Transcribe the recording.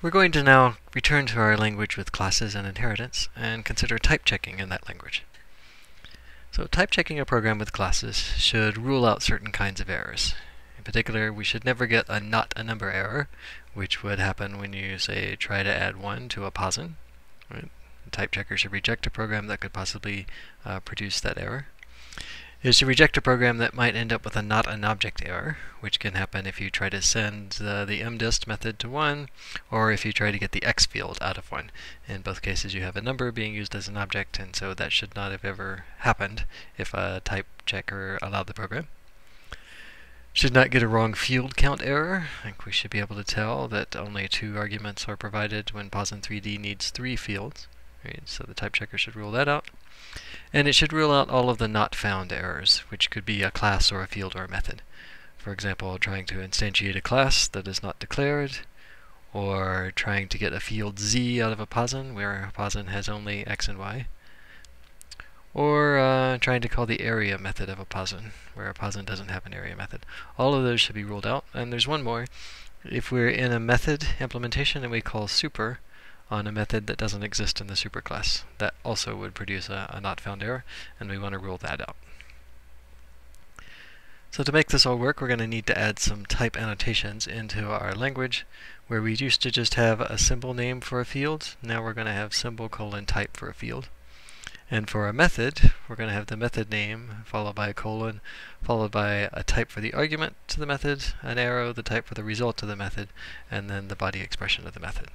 We're going to now return to our language with classes and inheritance and consider type checking in that language. So type checking a program with classes should rule out certain kinds of errors. In particular, we should never get a not a number error, which would happen when you, say, try to add 1 to a posin. Right? The type checker should reject a program that could possibly produce that error. It should reject a program that might end up with a not an object error, which can happen if you try to send the mdist method to 1, or if you try to get the x field out of 1. In both cases you have a number being used as an object, and so that should not have ever happened if a type checker allowed the program. Should not get a wrong field count error. I think we should be able to tell that only 2 arguments are provided when posin3d needs 3 fields. Right? So the type checker should rule that out. And it should rule out all of the not found errors, which could be a class or a field or a method. For example, trying to instantiate a class that is not declared, or trying to get a field z out of a posin where a posin has only x and y, or trying to call the area method of a posin where a posin doesn't have an area method. All of those should be ruled out. And there's one more. If we're in a method implementation and we call super on a method that doesn't exist in the superclass, that also would produce a not found error, and we want to rule that out. So to make this all work, we're going to need to add some type annotations into our language, where we used to just have a symbol name for a field. Now we're going to have symbol : type for a field. And for a method, we're going to have the method name followed by a colon, followed by a type for the argument to the method, an arrow, the type for the result of the method, and then the body expression of the method.